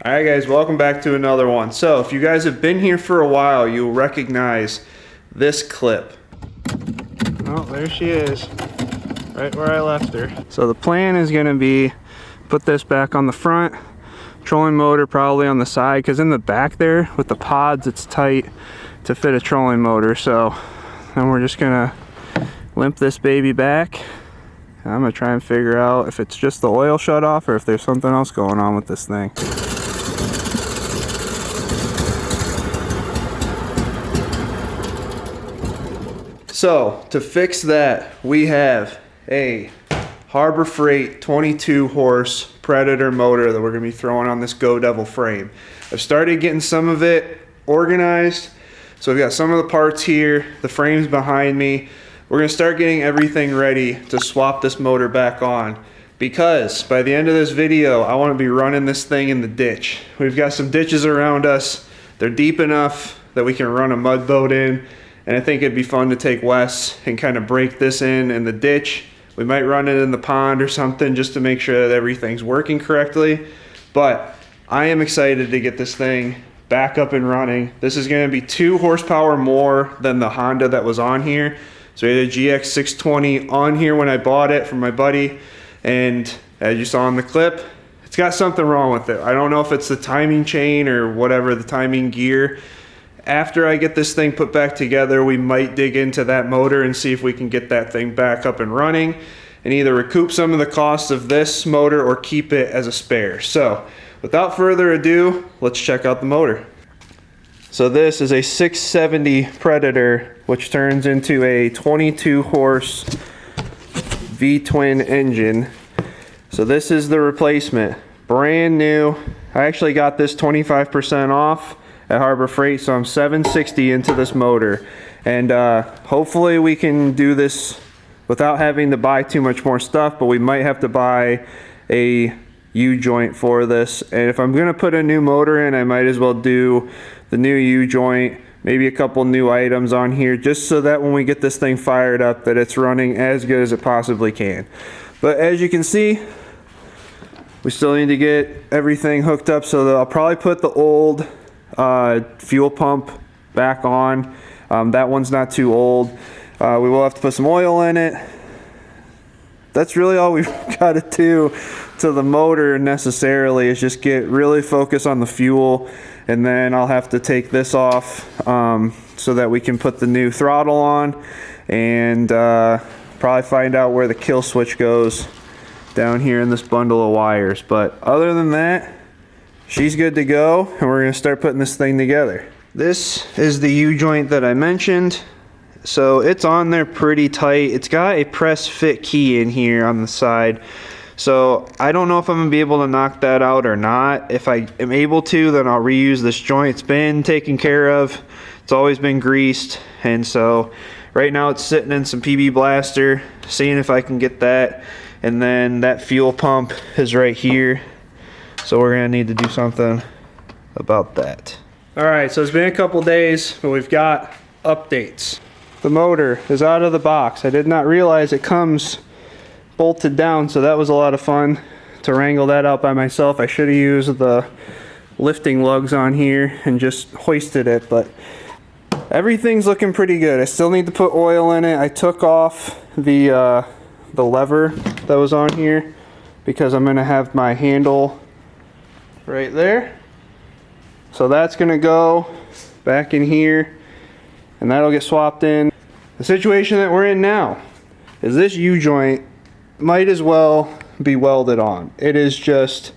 Alright guys, welcome back to another one. So if you guys have been here for a while, you'll recognize this clip. Oh, there she is, right where I left her. So the plan is going to be put this back on the front, trolling motor probably on the side, because in the back there with the pods it's tight to fit a trolling motor. So then we're just gonna limp this baby back. I'm gonna try and figure out if it's just the oil shut off or if there's something else going on with this thing. So to fix that, we have a Harbor Freight 22 horse Predator motor that we're gonna be throwing on this Go Devil frame. I've started getting some of it organized. So we've got some of the parts here, the frame's behind me. We're gonna start getting everything ready to swap this motor back on, because by the end of this video, I wanna be running this thing in the ditch. We've got some ditches around us. They're deep enough that we can run a mud boat in. And I think it'd be fun to take Wes and kind of break this in the ditch. We might run it in the pond or something just to make sure that everything's working correctly. But I am excited to get this thing back up and running. This is gonna be 2 horsepower more than the Honda that was on here. So we had a GX620 on here when I bought it from my buddy. And as you saw in the clip, it's got something wrong with it. I don't know if it's the timing chain or whatever, the timing gear. After I get this thing put back together, we might dig into that motor and see if we can get that thing back up and running and either recoup some of the costs of this motor or keep it as a spare. So without further ado, let's check out the motor. So this is a 670 Predator, which turns into a 22 horse V-twin engine. So this is the replacement, brand new. I actually got this 25% off at Harbor Freight, so I'm $760 into this motor, and hopefully we can do this without having to buy too much more stuff, but we might have to buy a U-joint for this. And if I'm gonna put a new motor in, I might as well do the new U-joint, maybe a couple new items on here, just so that when we get this thing fired up that it's running as good as it possibly can. But as you can see, we still need to get everything hooked up, so that I'll probably put the old fuel pump back on. That one's not too old. We will have to put some oil in it. That's really all we've got to do to the motor necessarily, is just get really focused on the fuel, and then I'll have to take this off so that we can put the new throttle on, and probably find out where the kill switch goes down here in this bundle of wires. But other than that, she's good to go, and we're going to start putting this thing together. This is the U-joint that I mentioned. So it's on there pretty tight. It's got a press fit key in here on the side. So I don't know if I'm going to be able to knock that out or not. If I am able to, then I'll reuse this joint. It's been taken care of. It's always been greased. And so right now it's sitting in some PB Blaster, seeing if I can get that. And then that fuel pump is right here. So we're gonna need to do something about that. All right, so it's been a couple days, but we've got updates. The motor is out of the box. I did not realize it comes bolted down, so that was a lot of fun to wrangle that out by myself. I should have used the lifting lugs on here and just hoisted it, but everything's looking pretty good. I still need to put oil in it. I took off the lever that was on here because I'm gonna have my handle right there. So that's gonna go back in here, and that'll get swapped in. The situation that we're in now is this U-joint might as well be welded on. It is just,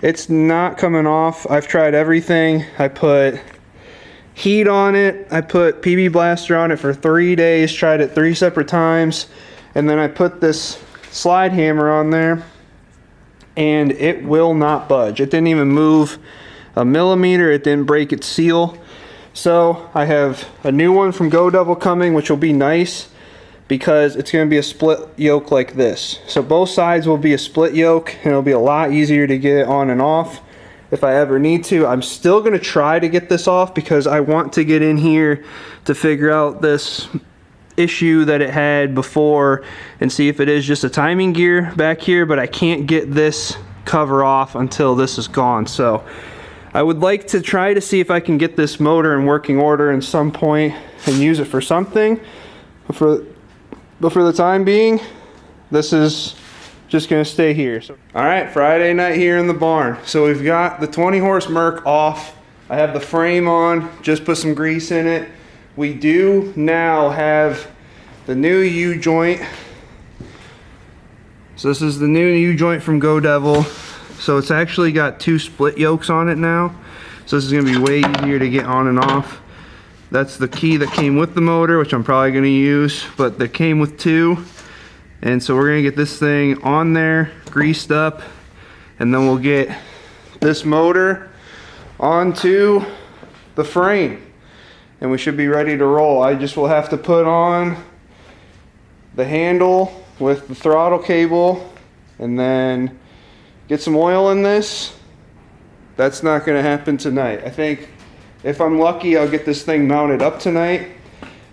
it's not coming off. I've tried everything. I put heat on it. I put PB Blaster on it for 3 days, tried it 3 separate times, and then I put this slide hammer on there, and it will not budge. It didn't even move a millimeter. It didn't break its seal. So I have a new one from Go Devil coming, which will be nice because it's going to be a split yoke like this. So both sides will be a split yoke, and it'll be a lot easier to get it on and off if I ever need to. I'm still going to try to get this off because I want to get in here to figure out this issue that it had before and see if it is just a timing gear back here, but I can't get this cover off until this is gone. So I would like to try to see if I can get this motor in working order at some point and use it for something. But for the time being, this is just gonna stay here. So, all right, Friday night here in the barn. So we've got the 20 horse Merc off. I have the frame on, just put some grease in it. We do now have the new U joint. So this is the new U joint from GoDevil. So it's actually got 2 split yokes on it now. So this is gonna be way easier to get on and off. That's the key that came with the motor, which I'm probably gonna use, but that came with 2. And so we're gonna get this thing on there, greased up, and then we'll get this motor onto the frame. And we should be ready to roll. I just will have to put on the handle with the throttle cable and then get some oil in this. That's not gonna happen tonight. I think if I'm lucky, I'll get this thing mounted up tonight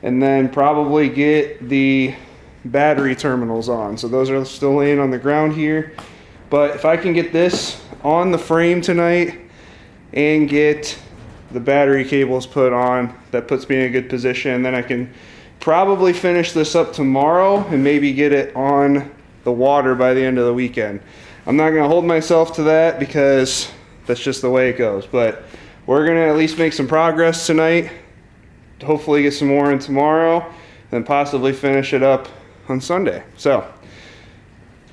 and then probably get the battery terminals on. So those are still laying on the ground here. But if I can get this on the frame tonight and get the battery cables put on, that puts me in a good position. Then I can probably finish this up tomorrow and maybe get it on the water by the end of the weekend. I'm not gonna hold myself to that because that's just the way it goes. But we're gonna at least make some progress tonight, hopefully get some more in tomorrow, and possibly finish it up on Sunday. So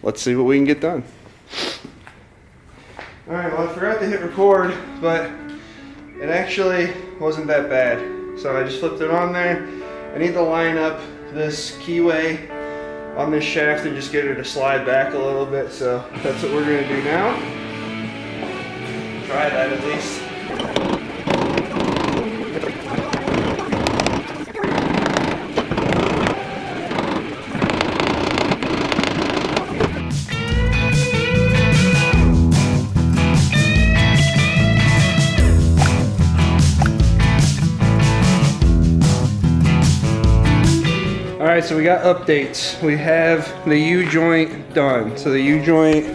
let's see what we can get done. All right, well, I forgot to hit record, but it actually wasn't that bad. So I just flipped it on there. I need to line up this keyway on this shaft and just get her to slide back a little bit. So that's what we're gonna do now. Try that at least. Alright, so we got updates. We have the U-joint done. So the U-joint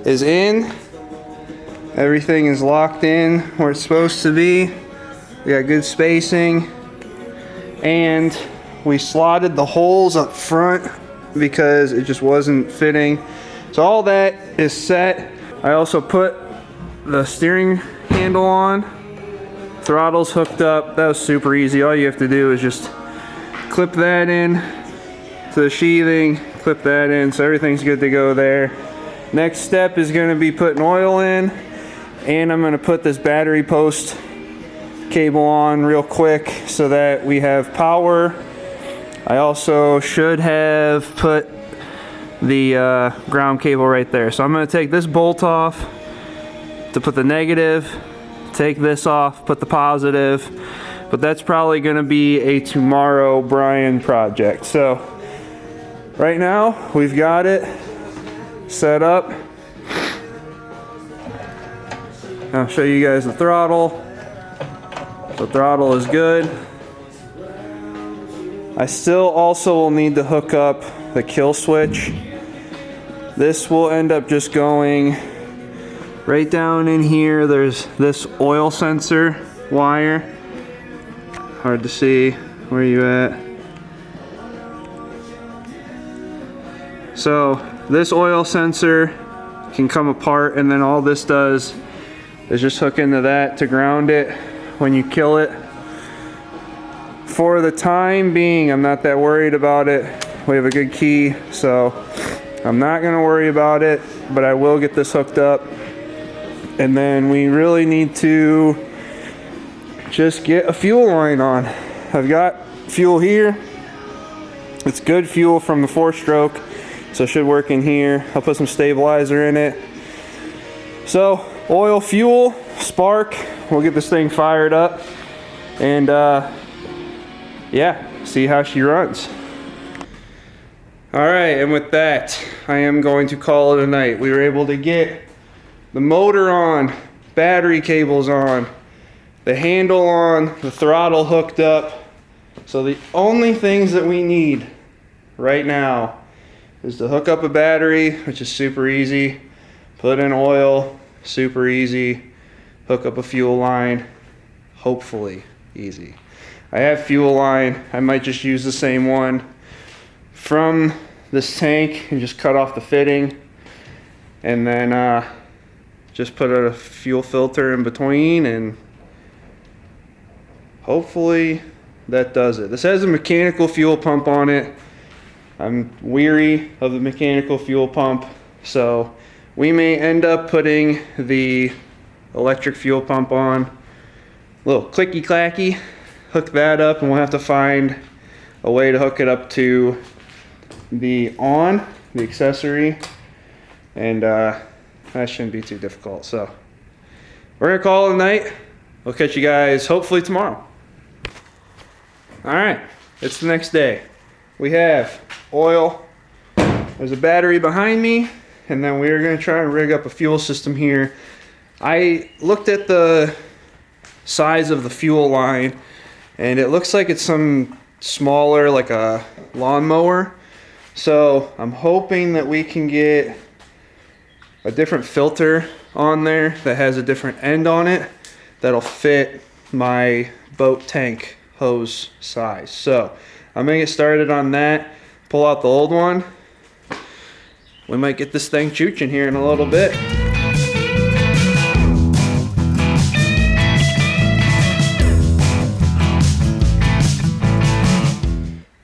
is in. Everything is locked in where it's supposed to be. We got good spacing. And we slotted the holes up front because it just wasn't fitting. So all that is set. I also put the steering handle on. Throttle's hooked up. That was super easy. All you have to do is just clip that in to the sheathing, clip that in, so everything's good to go there. Next step is going to be putting oil in, and I'm going to put this battery post cable on real quick so that we have power. I also should have put the ground cable right there. So I'm going to take this bolt off to put the negative, take this off, put the positive. But that's probably going to be a tomorrow Brian project. So right now we've got it set up. I'll show you guys the throttle. The throttle is good. I still also will need to hook up the kill switch. This will end up just going right down in here. There's this oil sensor wire. Hard to see where you at. So this oil sensor can come apart, and then all this does is just hook into that to ground it when you kill it. For the time being, I'm not that worried about it. We have a good key, so I'm not gonna worry about it, but I will get this hooked up. And then we really need to just get a fuel line on. I've got fuel here. It's good fuel from the 4-stroke, so it should work in here. I'll put some stabilizer in it. So oil, fuel, spark. We'll get this thing fired up and yeah, see how she runs. All right, and with that, I am going to call it a night. We were able to get the motor on, battery cables on, the handle on, the throttle hooked up. So the only things that we need right now is to hook up a battery, which is super easy, Put in oil, super easy. Hook up a fuel line, hopefully easy. I have fuel line. I might just use the same one from this tank and just cut off the fitting, and then just put a fuel filter in between, and hopefully that does it. This has a mechanical fuel pump on it. I'm weary of the mechanical fuel pump, so we may end up putting the electric fuel pump on. A little clicky clacky. Hook that up, and we'll have to find a way to hook it up to the accessory, and that shouldn't be too difficult. So we're gonna call it a night. We'll catch you guys hopefully tomorrow. All right, it's the next day. We have oil. There's a battery behind me, and then we're gonna try and rig up a fuel system here. I looked at the size of the fuel line, and it looks like it's some smaller, like a lawnmower. So I'm hoping that we can get a different filter on there that has a different end on it that'll fit my boat tank hose size. So I'm gonna get started on that, pull out the old one. We might get this thing chooching here in a little bit.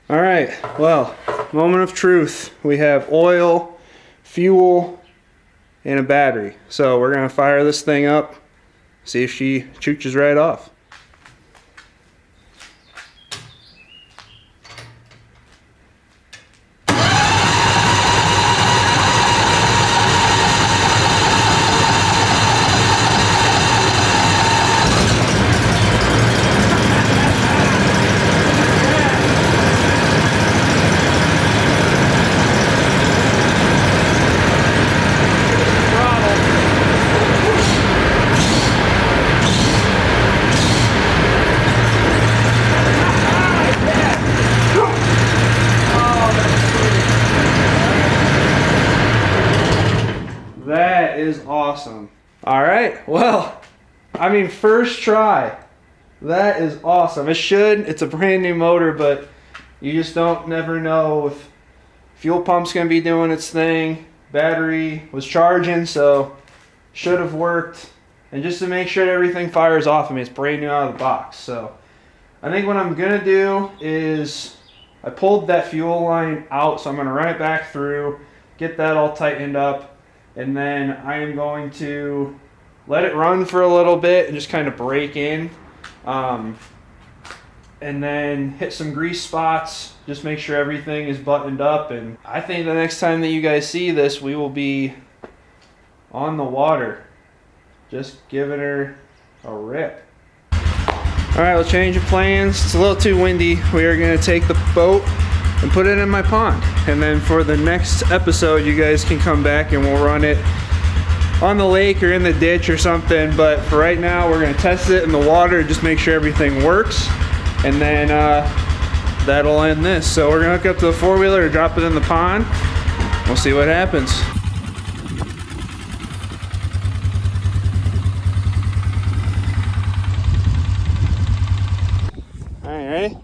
All right, well, moment of truth. We have oil, fuel, and a battery. So we're gonna fire this thing up, see if she chooches right off. That is awesome. All right, well, I mean, first try. That is awesome. It's a brand new motor, but you just never know if fuel pump's gonna be doing its thing. Battery was charging, so should have worked. And just to make sure everything fires off, I mean, it's brand new out of the box. So I think what I'm gonna do is, I pulled that fuel line out, so I'm gonna run it back through, get that all tightened up, and then I am going to let it run for a little bit and just kind of break in, and then hit some grease spots, just make sure everything is buttoned up. And I think the next time that you guys see this, we will be on the water, just giving her a rip. All right, we'll change of plans. It's a little too windy. We are gonna take the boat and put it in my pond. And then for the next episode, you guys can come back and we'll run it on the lake or in the ditch or something. But for right now, we're gonna test it in the water, just make sure everything works. And then that'll end this. So we're gonna hook up to the four-wheeler, drop it in the pond. We'll see what happens. All right, ready?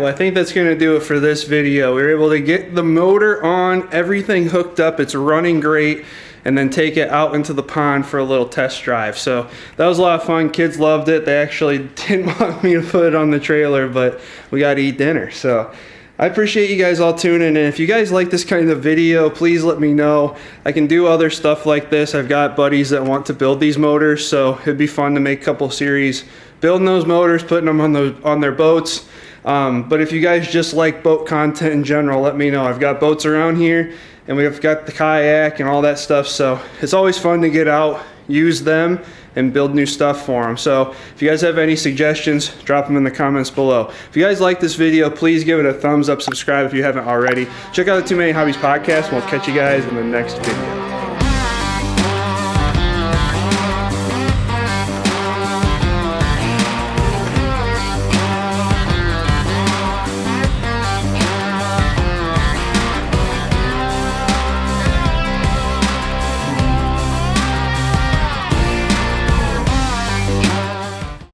well, I think that's going to do it for this video. We were able to get the motor on, everything hooked up, it's running great, and then take it out into the pond for a little test drive. So that was a lot of fun. Kids loved it. They actually didn't want me to put it on the trailer, but we got to eat dinner. So I appreciate you guys all tuning in. If you guys like this kind of video, please let me know. I can do other stuff like this. I've got buddies that want to build these motors, so it'd be fun to make a couple series building those motors, putting them on their boats. But if you guys just like boat content in general, let me know. I've got boats around here, and we've got the kayak and all that stuff, so it's always fun to get out, use them, and build new stuff for them. So if you guys have any suggestions, drop them in the comments below. If you guys like this video, please give it a thumbs up, subscribe if you haven't already. Check out the Too Many Hobbies podcast, and we'll catch you guys in the next video.